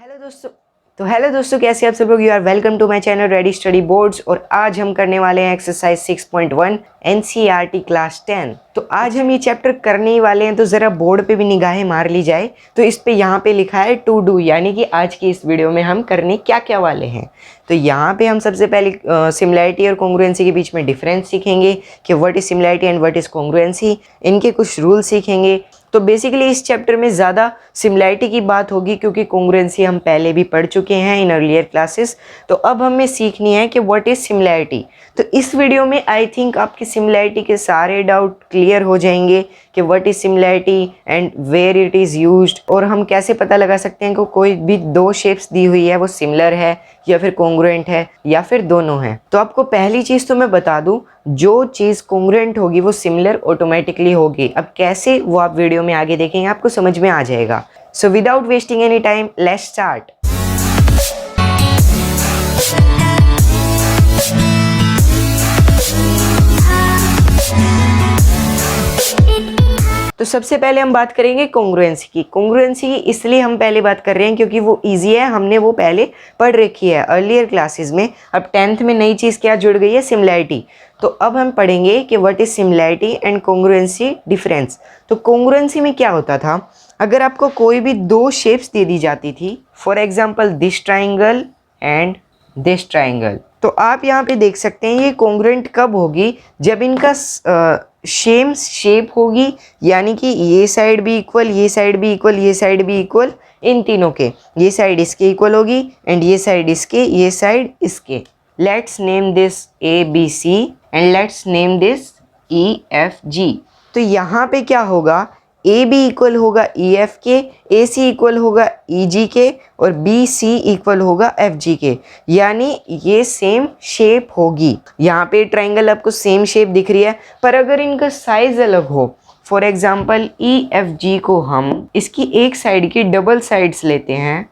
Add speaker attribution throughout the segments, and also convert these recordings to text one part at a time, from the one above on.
Speaker 1: Hello दोस्तों कैसे आप सब लोग। You are welcome to my channel ready study boards. और आज हम करने वाले हैं एक्सरसाइज 6.1 एनसीईआरटी क्लास 10। तो आज हम ये चैप्टर करने ही वाले हैं, तो ज़रा बोर्ड पे भी निगाहें मार ली जाए। तो इस पे यहाँ पे लिखा है टू डू, यानी कि आज की इस वीडियो में हम करने क्या क्या वाले हैं। तो यहाँ पे हम सबसे पहले सिमिलैरिटी और कॉन्ग्रुएंसी के बीच में डिफरेंस सीखेंगे कि what is similarity and what is congruency. इनके कुछ रूल सीखेंगे। तो बेसिकली इस चैप्टर में ज़्यादा सिमिलैरिटी की बात होगी, क्योंकि कॉन्ग्रुएंसी हम पहले भी पढ़ चुके हैं इन अर्लियर क्लासेस। तो अब हमें सीखनी है कि व्हाट इज़ सिमिलैरिटी। तो इस वीडियो में आई थिंक आपकी सिमिलैरिटी के सारे डाउट क्लियर हो जाएंगे कि what is similarity and where it is used, और हम कैसे पता लगा सकते हैं कि कोई भी दो शेप्स दी हुई है वो सिमिलर है या फिर कॉन्ग्रुएंट है या फिर दोनों हैं। तो आपको पहली चीज़ तो मैं बता दूं, जो चीज़ कॉन्ग्रुएंट होगी वो सिमिलर ऑटोमेटिकली होगी। अब कैसे, वो आप वीडियो में आगे देखेंगे, आपको समझ में आ जाएगा। So without wasting any time let's start. तो सबसे पहले हम बात करेंगे कॉन्ग्रुएंसी की। कॉन्ग्रुएंसी की इसलिए हम पहले बात कर रहे हैं क्योंकि वो इजी है, हमने वो पहले पढ़ रखी है अर्लियर क्लासेस में। अब 10th में नई चीज़ क्या जुड़ गई है, सिमिलैरिटी। तो अब हम पढ़ेंगे कि what is similarity and congruency difference. तो कॉन्ग्रुएंसी में क्या होता था, अगर आपको कोई भी दो शेप्स दे दी जाती थी, for example this triangle and this triangle, तो आप यहाँ पे देख सकते हैं ये कॉन्ग्रुएंट कब होगी, जब इनका सेम शेप होगी, यानी कि ये साइड भी इक्वल, ये साइड भी इक्वल, ये साइड भी इक्वल, इन तीनों के, ये साइड इसके इक्वल होगी एंड ये साइड इसके, ये साइड इसके। Let's name this A B C and let's name this E F G. तो यहाँ पे क्या होगा, ए बी इक्वल होगा ई एफ के, ए सी इक्वल होगा ई जी के और बी सी इक्वल होगा एफ जी के, यानी ये सेम शेप होगी। यहाँ पे ट्राइंगल आपको सेम शेप दिख रही है, पर अगर इनका साइज अलग हो, फॉर एग्जाम्पल ई एफ जी को हम इसकी एक साइड की डबल साइड्स लेते हैं,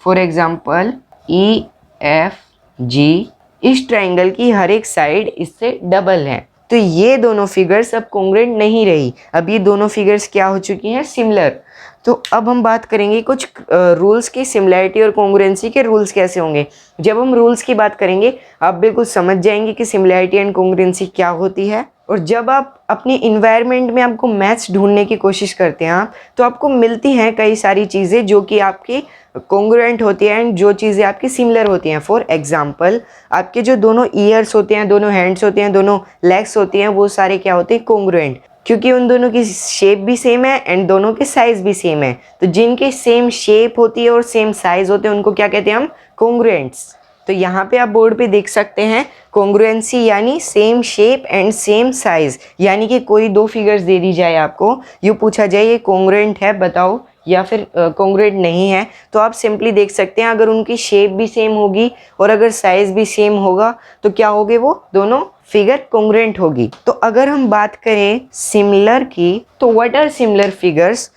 Speaker 1: फॉर एग्जाम्पल ई एफ जी, इस ट्राइंगल की हर एक साइड इससे डबल है, तो ये दोनों फिगर्स अब कॉन्ग्रुएंट नहीं रही। अब ये दोनों फिगर्स क्या हो चुकी हैं, सिमिलर। तो अब हम बात करेंगे कुछ रूल्स की, सिमिलैरिटी और कॉन्ग्रुएंसी के रूल्स कैसे होंगे। जब हम रूल्स की बात करेंगे आप बिल्कुल समझ जाएंगे कि सिमिलैरिटी एंड कॉन्ग्रुएंसी क्या होती है। और जब आप अपनी इन्वायरमेंट में आपको मैच ढूंढने की कोशिश करते हैं आप, तो आपको मिलती हैं कई सारी चीज़ें जो कि आपकी कॉन्ग्रुएंट होती हैं एंड जो चीज़ें आपकी सिमिलर होती हैं। फॉर एग्जांपल आपके जो दोनों ईयर्स होते हैं, दोनों हैंड्स होते हैं, दोनों लेग्स होती हैं, वो सारे क्या होते हैं, कॉन्ग्रुएंट, क्योंकि उन दोनों की शेप भी सेम है एंड दोनों के साइज भी सेम है। तो जिनके सेम शेप होती है और सेम साइज होते हैं उनको क्या कहते हैं हम, कॉन्ग्रुएंट्स। तो यहाँ पे आप बोर्ड पे देख सकते हैं कॉन्ग्रुएंसी यानी same shape and same size, यानी कि कोई दो फिगर्स दे दी जाए आपको, यूँ पूछा जाए ये कॉन्ग्रुएंट है बताओ या फिर कॉन्ग्रुएंट नहीं है, तो आप सिंपली देख सकते हैं अगर उनकी शेप भी सेम होगी और अगर साइज भी सेम होगा तो क्या होगे, वो दोनों फिगर कॉन्ग्रुएंट होगी। तो अगर हम बात करें सिमिलर की, तो what are similar figures.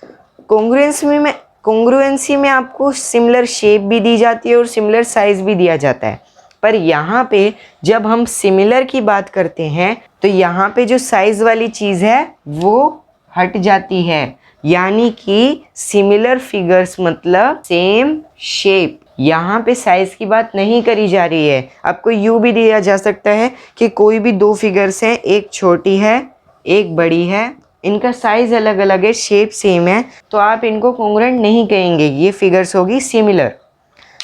Speaker 1: Congruency में आपको सिमिलर शेप भी दी जाती है और सिमिलर साइज भी दिया जाता है, पर यहाँ पे जब हम सिमिलर की बात करते हैं तो यहाँ पे जो साइज वाली चीज़ है वो हट जाती है, यानी कि सिमिलर फिगर्स मतलब सेम शेप। यहाँ पे साइज की बात नहीं करी जा रही है। आपको यूँ भी दिया जा सकता है कि कोई भी दो फिगर्स हैं, एक छोटी है एक बड़ी है, इनका साइज अलग अलग है, शेप सेम है, तो आप इनको कॉन्ग्रुएंट नहीं कहेंगे, ये फिगर्स होगी सिमिलर।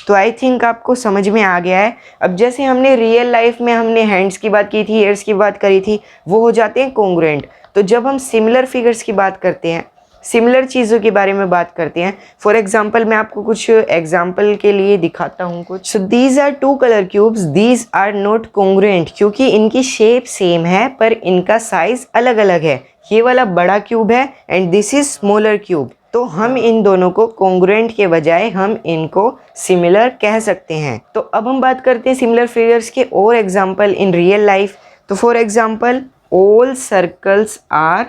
Speaker 1: तो आई थिंक आपको समझ में आ गया है। अब जैसे हमने रियल लाइफ में हमने हैंड्स की बात की थी, ईयर्स की बात करी थी, वो हो जाते हैं कॉन्ग्रुएंट। तो जब हम सिमिलर फिगर्स की बात करते हैं, सिमिलर चीज़ों के बारे में बात करते हैं, फॉर एग्जाम्पल मैं आपको कुछ एग्जाम्पल के लिए दिखाता हूँ कुछ। So these are two colour cubes, these are not congruent, क्योंकि इनकी शेप सेम है पर इनका साइज अलग अलग है। ये वाला बड़ा क्यूब है and this is smaller cube, तो हम इन दोनों को कॉन्ग्रुएंट के बजाय हम इनको सिमिलर कह सकते हैं। तो अब हम बात करते हैं सिमिलर फिगर्स के और एग्जाम्पल इन रियल लाइफ। तो for example all circles are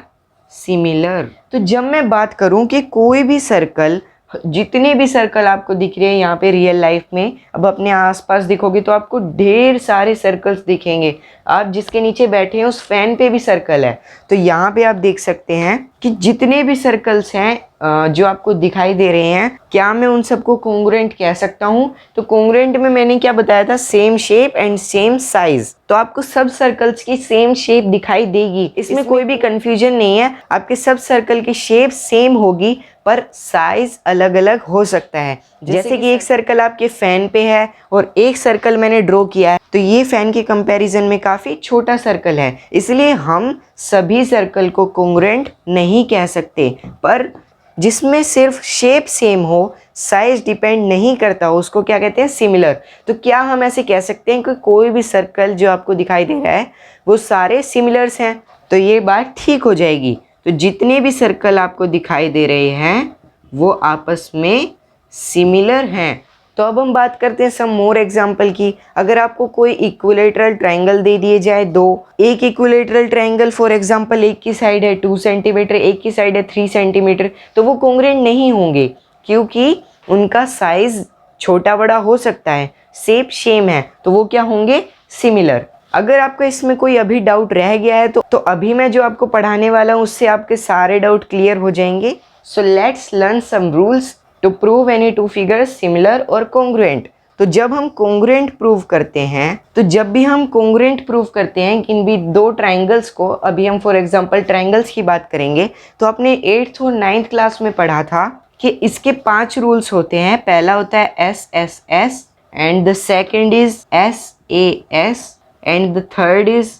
Speaker 1: similar. तो जब मैं बात करूं कि कोई भी सर्कल, जितने भी सर्कल आपको दिख रहे हैं यहाँ पे रियल लाइफ में, अब अपने आसपास दिखोगे तो आपको ढेर सारे सर्कल्स दिखेंगे। आप जिसके नीचे बैठे हैं उस फैन पे भी सर्कल है। तो यहाँ पे आप देख सकते हैं कि जितने भी सर्कल्स हैं जो आपको दिखाई दे रहे हैं, क्या मैं उन सबको कॉन्ग्रुएंट कह सकता हूँ? तो कॉन्ग्रुएंट में मैंने क्या बताया था, same shape and same size. तो आपको सब सर्कल्स की सेम शेप दिखाई देगी, इसमें कोई भी कंफ्यूजन नहीं है। आपके सब सर्कल की शेप सेम होगी पर साइज अलग अलग हो सकता है। जैसे कि एक सर्कल आपके फैन पे है और एक सर्कल मैंने ड्रॉ किया है, तो ये फैन के कंपैरिजन में काफी छोटा सर्कल है, इसलिए हम सभी सर्कल को कॉन्ग्रुएंट नहीं कह सकते। पर जिसमें सिर्फ शेप सेम हो, साइज डिपेंड नहीं करता हो, उसको क्या कहते हैं, सिमिलर। तो क्या हम ऐसे कह सकते हैं कि कोई भी सर्कल जो आपको दिखाई दे रहा है वो सारे सिमिलर्स हैं? तो ये बात ठीक हो जाएगी। तो जितने भी सर्कल आपको दिखाई दे रहे हैं वो आपस में सिमिलर हैं। तो अब हम बात करते हैं सम मोर एग्जाम्पल की। अगर आपको कोई इक्विलेटरल ट्रायंगल दे दिए जाए दो, एक इक्विलेटरल ट्रायंगल फॉर एग्जाम्पल एक की साइड है 2 सेंटीमीटर, एक की साइड है 3 सेंटीमीटर, तो वो कॉन्ग्रुएंट नहीं होंगे क्योंकि उनका साइज छोटा बड़ा हो सकता है, शेप सेम है, तो वो क्या होंगे, सिमिलर। अगर आपका इसमें कोई अभी डाउट रह गया है तो अभी मैं जो आपको पढ़ाने वाला हूँ उससे आपके सारे डाउट क्लियर हो जाएंगे। So let's learn some rules to prove any two figures similar और कॉन्ग्रुएंट। तो जब हम कॉन्ग्रुएंट प्रूव करते हैं, तो जब भी हम कॉन्ग्रुएंट प्रूव करते हैं इन भी दो ट्राइंगल्स को, अभी हम फॉर एग्जांपल ट्राइंगल्स की बात करेंगे, तो आपने 8th और 9th क्लास में पढ़ा था कि इसके 5 रूल्स होते हैं। पहला होता है SSS and the second is SAS and the third is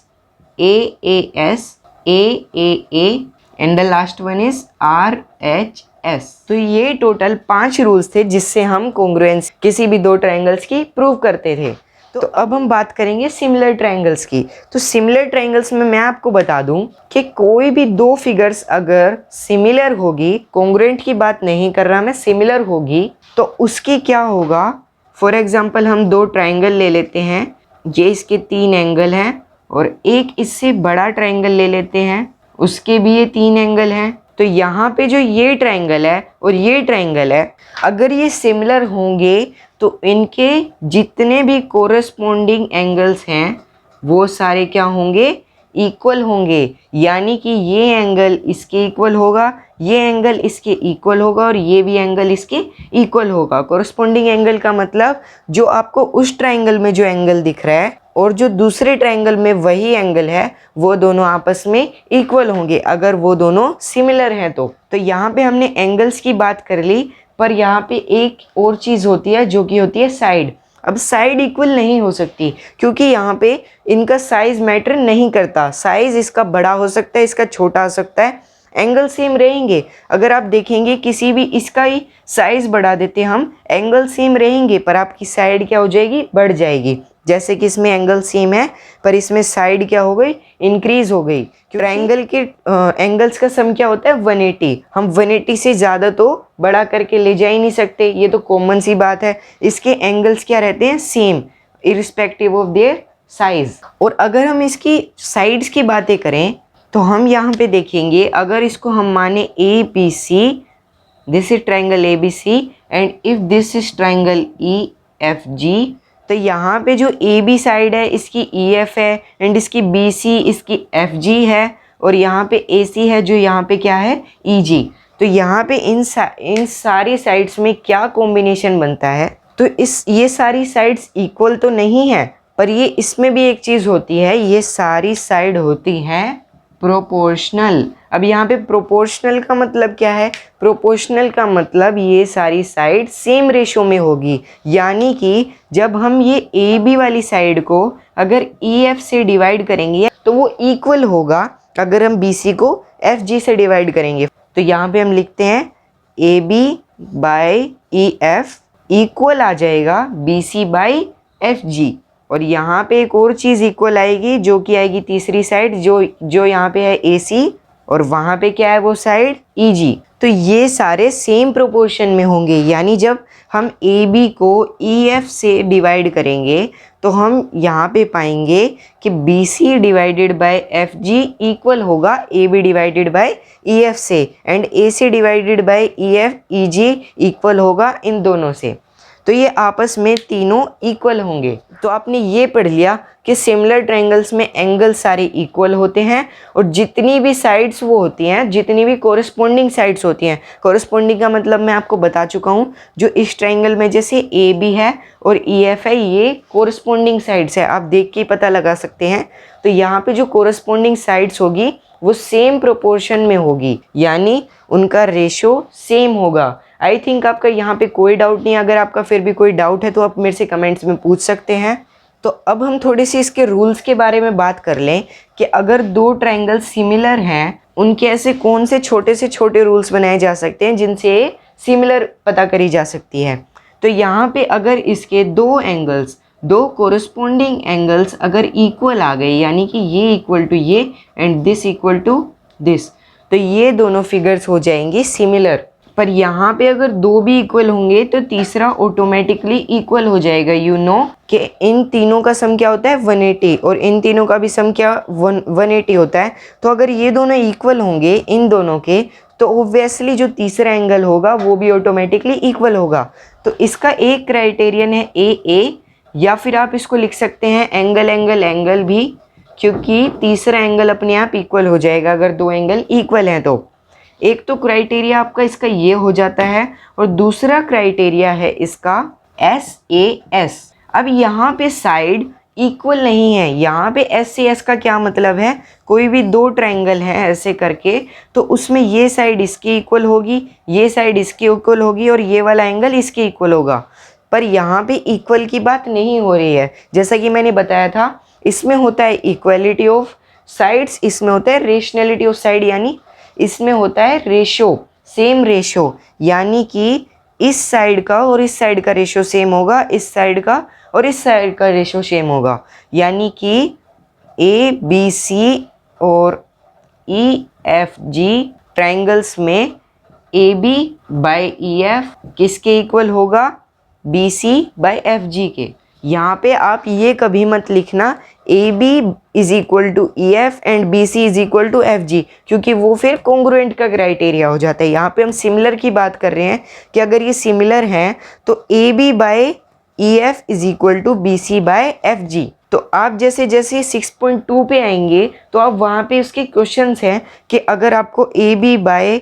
Speaker 1: AAS, AAA and the last one is RHS। तो ये टोटल 5 रूल्स थे जिससे हम कॉन्ग्रुएंस किसी भी दो ट्रायंगल्स की प्रूव करते थे। तो अब हम बात करेंगे सिमिलर ट्रायंगल्स की। तो सिमिलर ट्रायंगल्स में मैं आपको बता दूं कि कोई भी दो फिगर्स अगर सिमिलर होगी, कॉन्ग्रुएंट की बात नहीं कर रहा मैं, सिमिलर होगी, तो उसकी क्या होगा। फॉर एग्जाम्पल हम दो ट्रायंगल ले लेते हैं, ये इसके 3 एंगल हैं, और एक इससे बड़ा ट्रायंगल ले लेते हैं, उसके भी ये 3 एंगल हैं। तो यहाँ पे जो ये ट्रायंगल है और ये ट्रायंगल है, अगर ये सिमिलर होंगे तो इनके जितने भी कोरस्पॉन्डिंग एंगल्स हैं वो सारे क्या होंगे, इक्वल होंगे। यानी कि ये एंगल इसके इक्वल होगा, ये एंगल इसके इक्वल होगा और ये भी एंगल इसके इक्वल होगा। कोरस्पॉन्डिंग एंगल का मतलब जो आपको उस ट्रायंगल में जो एंगल दिख रहा है और जो दूसरे ट्रायंगल में वही एंगल है, वो दोनों आपस में इक्वल होंगे अगर वो दोनों सिमिलर हैं। तो यहाँ पे हमने एंगल्स की बात कर ली, पर यहाँ पे एक और चीज़ होती है जो कि होती है साइड। अब साइड इक्वल नहीं हो सकती क्योंकि यहाँ पे इनका साइज मैटर नहीं करता। साइज इसका बड़ा हो सकता है, इसका छोटा हो सकता है, एंगल सेम रहेंगे। अगर आप देखेंगे किसी भी इसका ही साइज बढ़ा देते हम, एंगल सेम रहेंगे पर आपकी साइड क्या हो जाएगी, बढ़ जाएगी। जैसे कि इसमें एंगल सेम है पर इसमें साइड क्या हो गई, इंक्रीज हो गई। ट्रायंगल के एंगल्स का सम क्या होता है, 180। हम 180 से ज़्यादा तो बड़ा करके ले जा ही नहीं सकते, ये तो कॉमन सी बात है। इसके एंगल्स क्या रहते हैं, same, irrespective of their size. और अगर हम इसकी साइड्स की बातें करें तो हम यहाँ पे देखेंगे, अगर इसको हम माने ABC, this is triangle ABC and if this is triangle EFG, तो यहाँ पे जो AB साइड है इसकी EF है एंड इसकी BC इसकी FG है, और यहाँ पे AC है जो यहाँ पे क्या है, EG। तो यहाँ पे इन सारी साइड्स में क्या कॉम्बिनेशन बनता है, तो ये सारी साइड्स इक्वल तो नहीं है, पर ये इसमें भी एक चीज़ होती है, ये सारी साइड होती हैं प्रोपोर्शनल। अब यहाँ पे प्रोपोर्शनल का मतलब क्या है, प्रोपोर्शनल का मतलब ये सारी साइड सेम रेशो में होगी। यानी कि जब हम ये AB वाली साइड को अगर EF से डिवाइड करेंगे तो वो इक्वल होगा अगर हम BC को FG से डिवाइड करेंगे। तो यहाँ पे हम लिखते हैं AB बाय EF इक्वल आ जाएगा BC बाय FG। और यहाँ पे एक और चीज़ इक्वल आएगी जो कि आएगी तीसरी साइड, जो यहाँ पे है AC और वहाँ पे क्या है वो साइड EG। तो ये सारे सेम प्रोपोर्शन में होंगे। यानी जब हम AB को EF से डिवाइड करेंगे तो हम यहाँ पे पाएंगे कि BC divided by FG equal होगा AB डिवाइडेड बाय EF से, and AC divided by EG equal होगा इन दोनों से। तो ये आपस में तीनों इक्वल होंगे। तो आपने ये पढ़ लिया कि सिमिलर ट्रायंगल्स में एंगल सारे इक्वल होते हैं और जितनी भी साइड्स वो होती हैं, जितनी भी कोरिस्पोंडिंग साइड्स होती हैं, कोरिस्पोंडिंग का मतलब मैं आपको बता चुका हूँ, जो इस ट्रायंगल में जैसे ए बी है और ई एफ है, ये कोरिस्पोंडिंग साइड्स है, आप देख के पता लगा सकते हैं। तो यहाँ पे जो कोरिस्पोंडिंग साइड्स होगी वो सेम प्रोपोर्शन में होगी, यानी उनका रेशो सेम होगा। आई थिंक आपका यहाँ पे कोई डाउट नहीं है। अगर आपका फिर भी कोई डाउट है तो आप मेरे से कमेंट्स में पूछ सकते हैं। तो अब हम थोड़ी सी इसके रूल्स के बारे में बात कर लें कि अगर दो ट्रायंगल सिमिलर हैं, उनके ऐसे कौन से छोटे रूल्स बनाए जा सकते हैं जिनसे सिमिलर पता करी जा सकती है। तो यहाँ पे अगर इसके दो एंगल्स, दो कोरिस्पोंडिंग एंगल्स अगर इक्वल आ गए, यानी कि ये इक्वल टू ये and this equal to this, तो ये दोनों फिगर्स हो जाएंगी सिमिलर। पर यहाँ पे अगर दो भी इक्वल होंगे तो तीसरा ऑटोमेटिकली इक्वल हो जाएगा। यू नो कि इन तीनों का सम क्या होता है 180 और इन तीनों का भी सम क्या 180 होता है। तो अगर ये दोनों इक्वल होंगे इन दोनों के, तो ऑब्वियसली जो तीसरा एंगल होगा वो भी ऑटोमेटिकली इक्वल होगा। तो इसका एक क्राइटेरियन है ए, या फिर आप इसको लिख सकते हैं एंगल एंगल एंगल भी, क्योंकि तीसरा एंगल अपने आप इक्वल हो जाएगा अगर दो एंगल इक्वल हैं। तो एक तो क्राइटेरिया आपका इसका ये हो जाता है और दूसरा क्राइटेरिया है इसका SAS। अब यहाँ पे साइड इक्वल नहीं है। यहाँ पे SAS का क्या मतलब है, कोई भी दो ट्रायंगल है ऐसे करके, तो उसमें ये साइड इसकी इक्वल होगी, ये साइड इसकी इक्वल होगी और ये वाला एंगल इसके इक्वल होगा। पर यहाँ पे इक्वल की बात नहीं हो रही है। जैसा कि मैंने बताया था, इसमें होता है इक्वलिटी ऑफ साइड्स, इसमें होता है रेशनैलिटी ऑफ साइड, यानी इसमें होता है रेशो, सेम रेशो, यानी कि इस साइड का और इस साइड का रेशो सेम होगा, इस साइड का और इस साइड का रेशो सेम होगा। यानी कि ABC और EFG ट्रायंगल्स में AB बाय EF किसके इक्वल होगा, BC बाय FG के। यहाँ पे आप ये कभी मत लिखना AB is equal to EF and BC is equal to FG, क्योंकि वो फिर कॉन्ग्रुएंट का क्राइटेरिया हो जाता है। यहाँ पे हम सिमिलर की बात कर रहे हैं कि अगर ये सिमिलर हैं तो AB by EF is equal to BC by FG। तो आप जैसे जैसे 6.2 पे आएंगे तो आप वहाँ पे उसके क्वेश्चंस हैं कि अगर आपको AB बाय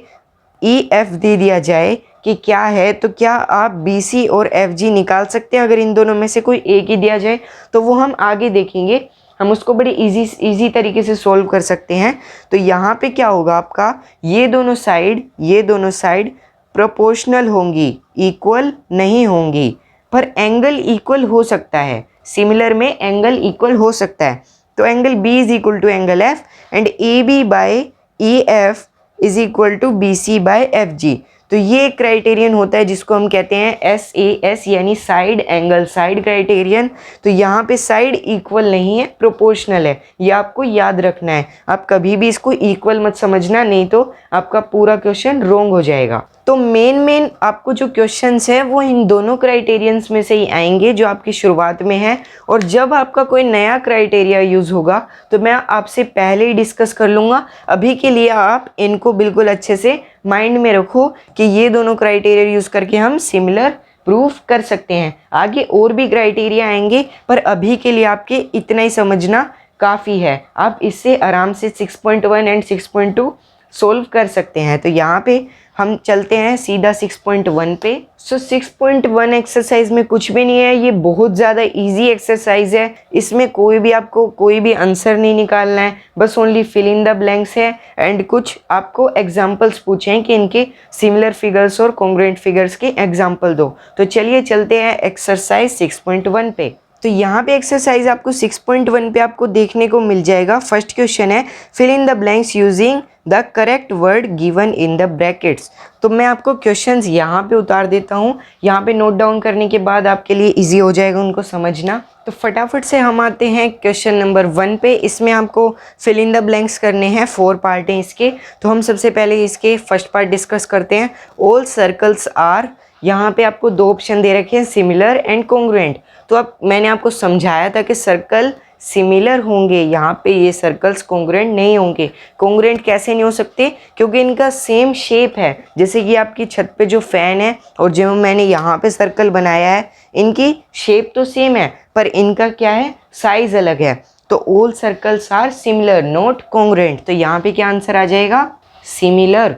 Speaker 1: EF दे दिया जाए कि क्या है, तो क्या आप BC और FG निकाल सकते हैं। अगर इन दोनों में से कोई एक ही दिया जाए तो वो हम आगे देखेंगे, हम उसको बड़ी इजी तरीके से सॉल्व कर सकते हैं। तो यहाँ पे क्या होगा आपका, ये दोनों साइड प्रोपोर्शनल होंगी, इक्वल नहीं होंगी, पर एंगल इक्वल हो सकता है। सिमिलर में एंगल इक्वल हो सकता है। तो angle B is equal to angle F and AB by EF is equal to BC by FG। तो ये एक क्राइटेरियन होता है जिसको हम कहते हैं SAS, यानी साइड एंगल साइड क्राइटेरियन। तो यहाँ पे साइड इक्वल नहीं है, प्रोपोर्शनल है, ये आपको याद रखना है। आप कभी भी इसको इक्वल मत समझना, नहीं तो आपका पूरा क्वेश्चन रॉन्ग हो जाएगा। तो मेन आपको जो क्वेश्चंस है वो इन दोनों क्राइटेरियंस में से ही आएंगे जो आपकी शुरुआत में है। और जब आपका कोई नया क्राइटेरिया यूज़ होगा तो मैं आपसे पहले ही डिस्कस कर लूँगा। अभी के लिए आप इनको बिल्कुल अच्छे से माइंड में रखो कि ये दोनों क्राइटेरिया यूज़ करके हम सिमिलर प्रूफ कर सकते हैं। आगे और भी क्राइटेरिया आएंगे, पर अभी के लिए आपके इतना ही समझना काफ़ी है। आप इससे आराम से 6.1 एंड 6.2 सोल्व कर सकते हैं। तो यहाँ पे हम चलते हैं सीधा 6.1 पे। सो 6.1 एक्सरसाइज में कुछ भी नहीं है, ये बहुत ज़्यादा इजी एक्सरसाइज है। इसमें आपको कोई भी आंसर नहीं निकालना है, बस only fill in the blanks है एंड कुछ आपको एग्जांपल्स पूछे हैं कि इनके सिमिलर फिगर्स और कॉन्ग्रुएंट फिगर्स के एग्जांपल दो। तो चलिए चलते हैं एक्सरसाइज 6.1 पे। तो यहाँ पे एक्सरसाइज आपको 6.1 पे आपको देखने को मिल जाएगा। फर्स्ट क्वेश्चन है fill in the blanks using the correct word given in the brackets. तो मैं आपको क्वेश्चंस यहाँ पे उतार देता हूँ, यहाँ पे नोट डाउन करने के बाद आपके लिए इजी हो जाएगा उनको समझना। तो फटाफट से हम आते हैं क्वेश्चन नंबर 1 पे। इसमें आपको फिल इन द ब्लैंक्स करने हैं, 4 पार्ट हैं इसके। तो हम सबसे पहले इसके फर्स्ट पार्ट डिस्कस करते हैं। ऑल सर्कल्स आर, यहाँ पे आपको 2 ऑप्शन दे रखे हैं, सिमिलर एंड कॉन्ग्रुएंट। तो अब मैंने आपको समझाया था कि सर्कल सिमिलर होंगे, यहाँ पे ये सर्कल्स कॉन्ग्रुएंट नहीं होंगे। कॉन्ग्रुएंट कैसे नहीं हो सकते? क्योंकि इनका सेम शेप है। जैसे कि आपकी छत पे जो फैन है और जो मैंने यहाँ पे सर्कल बनाया है, इनकी शेप तो सेम है पर इनका क्या है, साइज अलग है। तो all circles are similar not congruent. तो यहाँ पे क्या आंसर आ जाएगा? सिमिलर।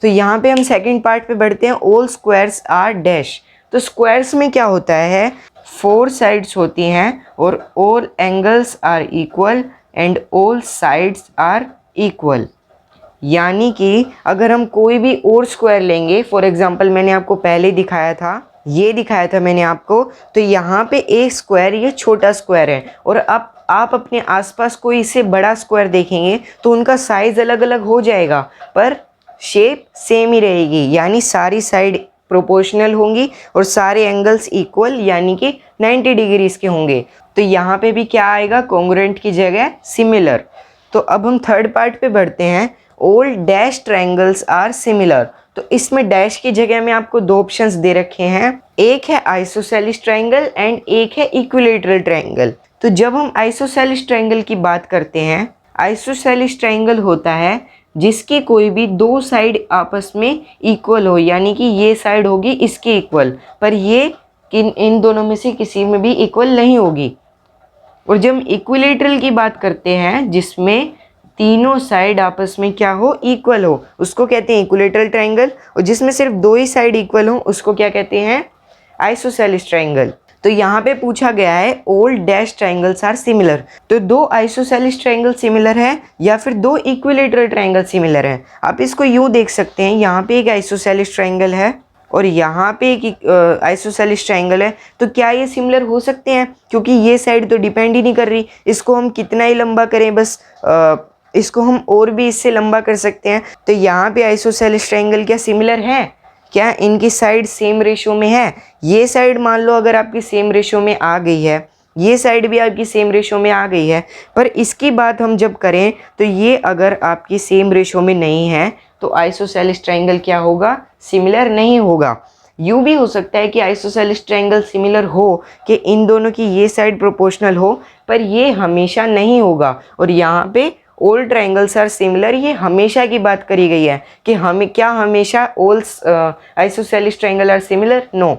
Speaker 1: तो यहाँ पे हम सेकंड पार्ट पे बढ़ते हैं। All squares are dash. तो स्क्वायर्स में क्या होता है, 4 साइड्स होती हैं और all angles are equal and all sides are equal. यानी कि अगर हम कोई भी और स्क्वायर लेंगे, फॉर एग्जांपल मैंने आपको पहले दिखाया था, ये दिखाया था मैंने आपको, तो यहाँ पे एक स्क्वायर, ये छोटा स्क्वायर है, और अब आप अपने आसपास कोई इससे बड़ा स्क्वायर देखेंगे तो उनका साइज अलग अलग हो जाएगा पर शेप सेम ही रहेगी। यानी सारी साइड प्रोपोर्शनल होंगी और सारे एंगल्स इक्वल यानी कि 90 डिग्रीज के होंगे। तो यहाँ पे भी क्या आएगा, कॉन्ग्रुएंट की जगह सिमिलर। तो अब हम थर्ड पार्ट पे बढ़ते हैं। All dash triangles are similar. तो इसमें डैश की जगह में आपको 2 ऑप्शंस दे रखे हैं, एक है आइसोसेलिस ट्रायंगल एंड एक है इक्विलैटरल ट्रायंगल। तो जब हम आइसोसेलिस ट्रायंगल की बात करते हैं, आइसोसेलिस ट्रायंगल होता है जिसकी कोई भी 2 साइड आपस में इक्वल हो, यानी कि ये साइड होगी इसके इक्वल पर ये इन दोनों में से किसी में भी इक्वल नहीं होगी। और जब हम इक्विलैटरल की बात करते हैं जिसमें तीनों साइड आपस में क्या हो, इक्वल हो, उसको कहते हैं इक्विलैटरल ट्रायंगल। और जिसमें सिर्फ 2 ही साइड इक्वल हो उसको क्या कहते हैं, आइसोसेलिस ट्रायंगल। तो यहाँ पे पूछा गया है all dash triangles are similar. तो 2 आइसोसेलिस ट्रायंगल सिमिलर है या फिर 2 इक्विलैटरल ट्रायंगल सिमिलर है। आप इसको यूँ देख सकते हैं, यहाँ पे एक आइसोसेलिस ट्रायंगल है और यहाँ पे एक आइसोसेलिस ट्रायंगल है। तो क्या ये सिमिलर हो सकते हैं? क्योंकि ये साइड तो डिपेंड ही नहीं कर रही, इसको हम कितना ही लंबा करें, बस इसको हम और भी इससे लंबा कर सकते हैं। तो यहाँ पे आइसोसेलिस ट्रायंगल क्या सिमिलर है? क्या इनकी साइड सेम रेशो में है? ये साइड मान लो अगर आपकी सेम रेशो में आ गई है, ये साइड भी आपकी सेम रेशो में आ गई है, पर इसकी बात हम जब करें तो ये अगर आपकी सेम रेशो में नहीं है तो आइसोसेलिस ट्रायंगल क्या होगा, सिमिलर नहीं होगा। यूँ भी हो सकता है कि आइसोसेलिस ट्रायंगल सिमिलर हो कि इन दोनों की ये साइड प्रोपोर्शनल हो, पर ये हमेशा नहीं होगा। और यहाँ पे ऑल ट्रायंगल्स आर सिमिलर, ये हमेशा की बात करी गई है कि हमें क्या हमेशा all isosceles triangle are similar, no.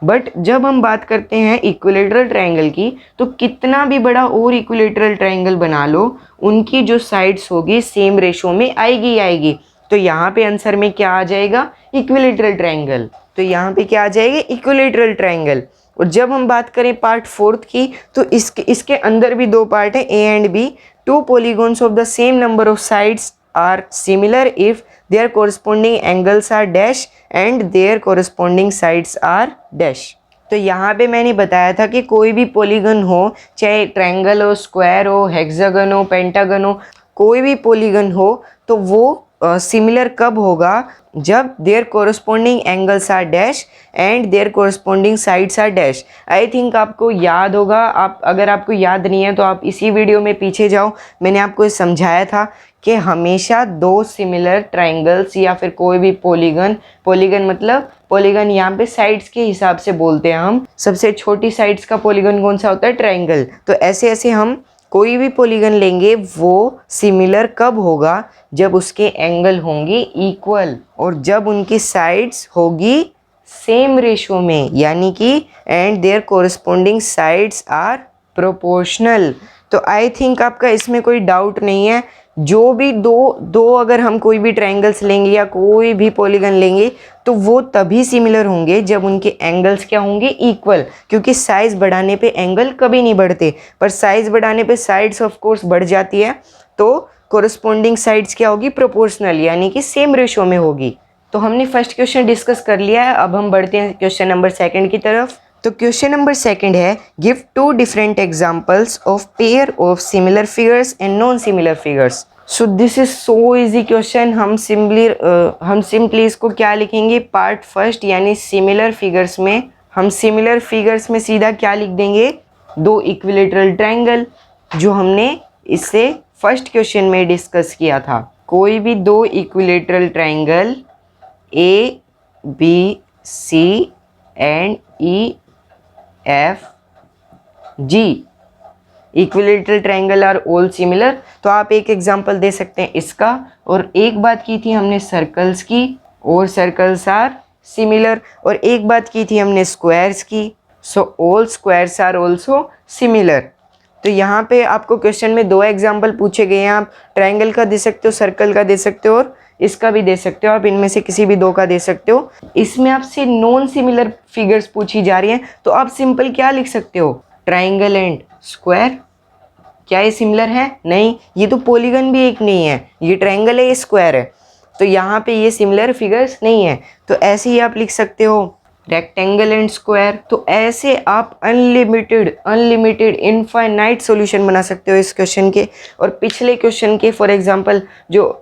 Speaker 1: But जब हम बात करते हैं इक्विलैटरल ट्रायंगल की, तो कितना भी बड़ा और इक्विलैटरल ट्रायंगल बना लो, उनकी जो साइड्स होगी सेम रेशो में आएगी। तो यहाँ पे आंसर में क्या आ जाएगा, इक्विलैटरल ट्रायंगल। तो यहाँ पे क्या आ जाएगा, इक्विलैटरल ट्रायंगल। और जब हम बात करें पार्ट 4 की, तो इसके अंदर भी 2 पार्ट है, A and B. 2 polygons of the same number of sides are similar if their corresponding angles are dash and their corresponding sides are dash। तो यहाँ पे मैंने बताया था कि कोई भी पॉलीगन हो, चाहे ट्रायंगल हो, स्क्वायर हो, हेक्सागन हो, पेंटागन हो, कोई भी पॉलीगन हो, तो वो सिमिलर कब होगा, जब their corresponding angles are dash and their corresponding sides are dash. I think आपको याद होगा, आप अगर आपको याद नहीं है तो आप इसी वीडियो में पीछे जाओ, मैंने आपको समझाया था कि हमेशा 2 सिमिलर ट्रायंगल्स या फिर कोई भी पॉलीगन मतलब पॉलीगन यहाँ पे साइड्स के हिसाब से बोलते हैं हम। सबसे छोटी साइड्स का पॉलीगन कौन सा होता है, ट्रायंगल। तो ऐसे ऐसे हम कोई भी पॉलीगन लेंगे वो सिमिलर कब होगा, जब उसके एंगल होंगे इक्वल और जब उनकी साइड्स होगी सेम रेशो में, यानी कि and their corresponding sides are proportional. तो आई थिंक आपका इसमें कोई डाउट नहीं है। जो भी दो अगर हम कोई भी ट्रायंगल्स लेंगे या कोई भी पॉलीगन लेंगे तो वो तभी सिमिलर होंगे जब उनके एंगल्स क्या होंगे, इक्वल। क्योंकि साइज बढ़ाने पे एंगल कभी नहीं बढ़ते, पर साइज बढ़ाने पे साइड्स ऑफ कोर्स बढ़ जाती है। तो कोरस्पॉन्डिंग साइड्स क्या होगी, प्रोपोर्शनल, यानी कि सेम रेशो में होगी। तो हमने फर्स्ट क्वेश्चन डिस्कस कर लिया है, अब हम बढ़ते हैं क्वेश्चन नंबर 2 की तरफ। तो क्वेश्चन नंबर 2 है, give 2 different examples of pair of similar figures and non similar figures. So this is so easy question. हम सिंपली इसको क्या लिखेंगे, पार्ट फर्स्ट यानी सिमिलर फिगर्स में, हम सिमिलर फिगर्स में सीधा क्या लिख देंगे, 2 इक्विलैटरल ट्रायंगल, जो हमने इससे फर्स्ट क्वेश्चन में डिस्कस किया था। कोई भी 2 equilateral triangle A B C and E F G, equilateral triangle are all similar. तो आप एक एग्जांपल दे सकते हैं इसका। और एक बात की थी हमने सर्कल्स की, और सर्कल्स आर सिमिलर। और एक बात की थी हमने स्क्वायर्स की, so all squares are also similar. तो यहाँ पे आपको क्वेश्चन में 2 एग्जाम्पल पूछे गए हैं, आप ट्रायंगल का दे सकते हो, सर्कल का दे सकते हो, और इसका भी दे सकते हो, आप इनमें से किसी भी 2 का दे सकते हो। इसमें आपसे नॉन सिमिलर फिगर्स पूछी जा रही हैं, तो आप सिंपल क्या लिख सकते हो, ट्रायंगल एंड स्क्वायर। क्या ये सिमिलर है? नहीं, ये तो पॉलीगन भी एक नहीं है, ये ट्रायंगल है, ये स्क्वायर है, तो यहाँ पे ये सिमिलर फिगर्स नहीं है। तो ऐसे ही आप लिख सकते हो रेक्टेंगल एंड स्क्वायर। तो ऐसे आप अनलिमिटेड इनफाइनाइट सॉल्यूशन बना सकते हो इस क्वेश्चन के। और पिछले क्वेश्चन के फॉर एग्जांपल जो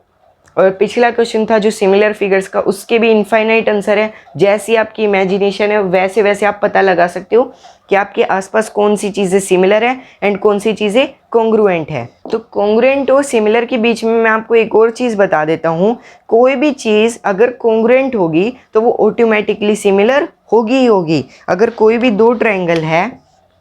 Speaker 1: पिछला क्वेश्चन था जो सिमिलर फिगर्स का, उसके भी इनफाइनाइट आंसर है। जैसी आपकी इमेजिनेशन है वैसे वैसे आप पता लगा सकते हो कि आपके आसपास कौन सी चीज़ें सिमिलर है एंड कौन सी चीज़ें कॉन्ग्रुएंट है। तो कॉन्ग्रुएंट और सिमिलर के बीच में मैं आपको एक और चीज़ बता देता हूँ, कोई भी चीज़ अगर कॉन्ग्रुएंट होगी तो वो ऑटोमेटिकली सिमिलर होगी ही होगी। अगर कोई भी 2 ट्रायंगल है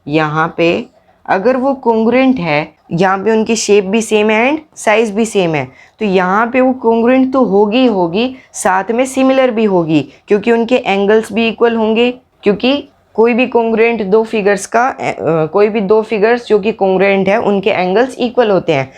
Speaker 1: यहाँ पे, अगर वो कॉन्ग्रुएंट है, यहाँ पे उनकी शेप भी सेम है एंड साइज भी सेम है, तो यहाँ पे वो कॉन्ग्रुएंट तो होगी ही होगी, साथ में सिमिलर भी होगी, क्योंकि उनके एंगल्स भी इक्वल होंगे। क्योंकि कोई भी कॉन्ग्रुएंट 2 फिगर्स का कोई भी 2 फिगर्स जो कि कॉन्ग्रुएंट है उनके एंगल्स इक्वल होते हैं,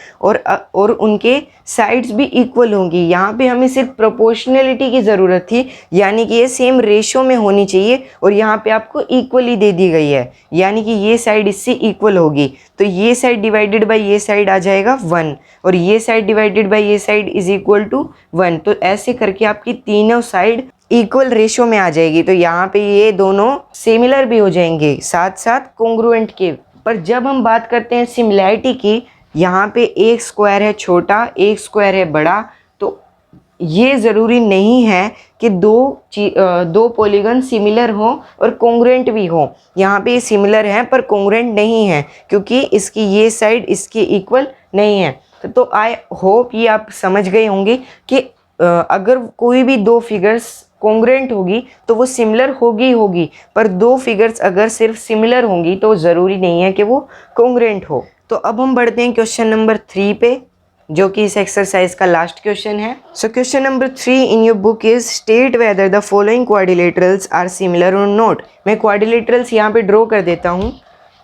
Speaker 1: और उनके साइड्स भी इक्वल होंगी। यहाँ पे हमें सिर्फ प्रोपोर्शनलिटी की ज़रूरत थी, यानी कि ये सेम रेशो में होनी चाहिए, और यहाँ पे आपको इक्वली दे दी गई है, यानी कि ये साइड इससे इक्वल होगी। तो ये साइड डिवाइडेड बाय ये साइड आ जाएगा 1, और ये साइड डिवाइडेड बाय ये साइड इज इक्वल टू 1। तो ऐसे करके आपकी तीनों साइड इक्वल रेशो में आ जाएगी। तो यहाँ पे ये दोनों सिमिलर भी हो जाएंगे साथ साथ कॉन्ग्रुएंट के। पर जब हम बात करते हैं सिमिलैरिटी की, यहाँ पे एक स्क्वायर है छोटा, एक स्क्वायर है बड़ा, तो ये ज़रूरी नहीं है कि दो पॉलीगन सिमिलर हो और कॉन्ग्रुएंट भी हो। यहाँ पे सिमिलर है पर कॉन्ग्रुएंट नहीं है, क्योंकि इसकी ये साइड इसके इक्वल नहीं है। तो आई होप ये आप समझ गए होंगे कि अगर कोई भी 2 फिगर्स कॉन्ग्रुएंट होगी तो वो सिमिलर होगी, पर 2 फिगर्स अगर सिर्फ सिमिलर होंगी तो ज़रूरी नहीं है कि वो कॉन्ग्रुएंट हो। तो अब हम बढ़ते हैं क्वेश्चन नंबर 3 पे, जो कि इस एक्सरसाइज का लास्ट क्वेश्चन है। So question number 3 in your book is state whether the following quadrilaterals are similar और नॉट। मैं क्वाड्रिलेटरल्स यहाँ पे ड्रॉ कर देता हूँ।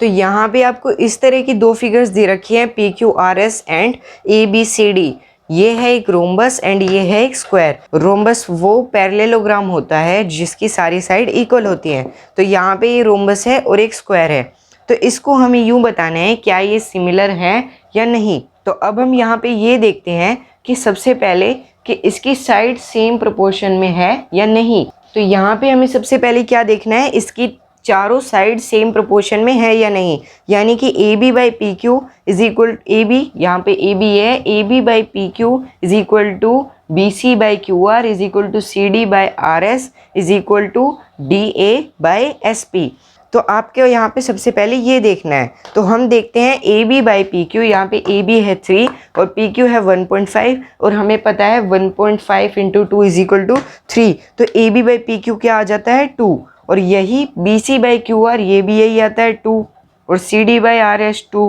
Speaker 1: तो यहाँ पे आपको इस तरह की 2 फिगर्स दे रखी हैं, PQRS एंड ABCD। ये है एक रोम्बस एंड ये है एक स्क्वायर। रोम्बस वो पैरेललोग्राम होता है जिसकी सारी साइड इक्वल होती हैं। तो यहाँ पे ये रोम्बस है और एक स्क्वायर है, तो इसको हमें यूँ बताना है क्या ये सिमिलर है या नहीं। तो अब हम यहाँ पे ये देखते हैं कि सबसे पहले कि इसकी साइड सेम प्रोपोर्शन में है या नहीं। तो यहाँ पे हमें सबसे पहले क्या देखना है, इसकी चारों साइड सेम प्रोपोर्शन में है या नहीं। यानी कि AB by PQ is equal AB, यहाँ पे AB है, AB by PQ is equal to BC by QR is equal to CD by RS is equal to DA by SP। तो आपके यहाँ पे सबसे पहले ये देखना है। तो हम देखते हैं AB बाई PQ, यहाँ पे AB है 3 और PQ है 1.5, और हमें पता है 1.5 इंटू 2 इज इक्वल टू 3। तो AB बाई PQ क्या आ जाता है 2, और यही BC बाई QR ये भी यही आता है 2, और CD by RS 2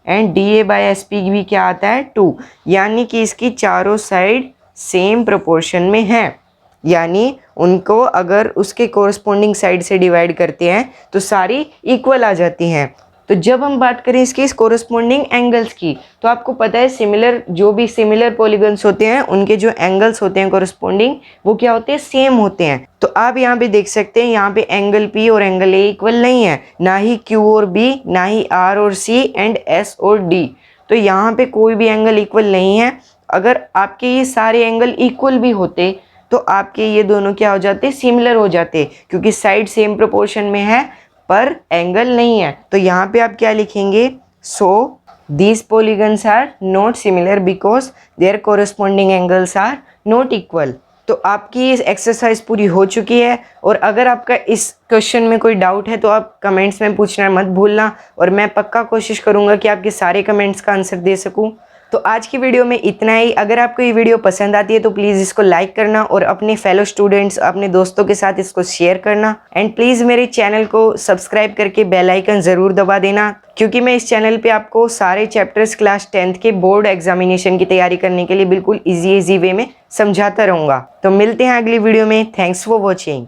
Speaker 1: and DA by SP भी क्या आता है 2। यानी कि इसकी चारों साइड सेम प्रोपोर्शन में है, यानी उनको अगर उसके कोरस्पोंडिंग साइड से डिवाइड करते हैं तो सारी इक्वल आ जाती हैं। तो जब हम बात करें इसके इस कोरस्पोंडिंग एंगल्स की, तो आपको पता है सिमिलर जो भी सिमिलर पॉलीगन्स होते हैं उनके जो एंगल्स होते हैं कोरस्पोंडिंग वो क्या होते हैं, सेम होते हैं। तो आप यहाँ पे देख सकते हैं यहाँ पे एंगल P और एंगल A इक्वल नहीं है, ना ही Q और B, ना ही R और C एंड S और D। तो यहाँ पे कोई भी एंगल इक्वल नहीं है। अगर आपके ये सारे एंगल इक्वल भी होते तो आपके ये दोनों क्या हो जाते, सिमिलर हो जाते, क्योंकि साइड सेम प्रोपोर्शन में है पर एंगल नहीं है। तो यहाँ पे आप क्या लिखेंगे, so these polygons are not similar because their corresponding angles are not equal. तो आपकी इस एक्सरसाइज पूरी हो चुकी है, और अगर आपका इस क्वेश्चन में कोई डाउट है तो आप कमेंट्स में पूछना मत भूलना, और मैं पक्का कोशिश करूँगा कि आपके सारे कमेंट्स का आंसर दे सकूँ। तो आज की वीडियो में इतना ही। अगर आपको ये वीडियो पसंद आती है तो प्लीज़ इसको लाइक करना और अपने फेलो स्टूडेंट्स, अपने दोस्तों के साथ इसको शेयर करना। एंड प्लीज़ मेरे चैनल को सब्सक्राइब करके बेल आइकन ज़रूर दबा देना, क्योंकि मैं इस चैनल पे आपको सारे चैप्टर्स क्लास 10th के बोर्ड एग्जामिनेशन की तैयारी करने के लिए बिल्कुल ईजी वे में समझाता रहूँगा। तो मिलते हैं अगली वीडियो में। Thanks for watching.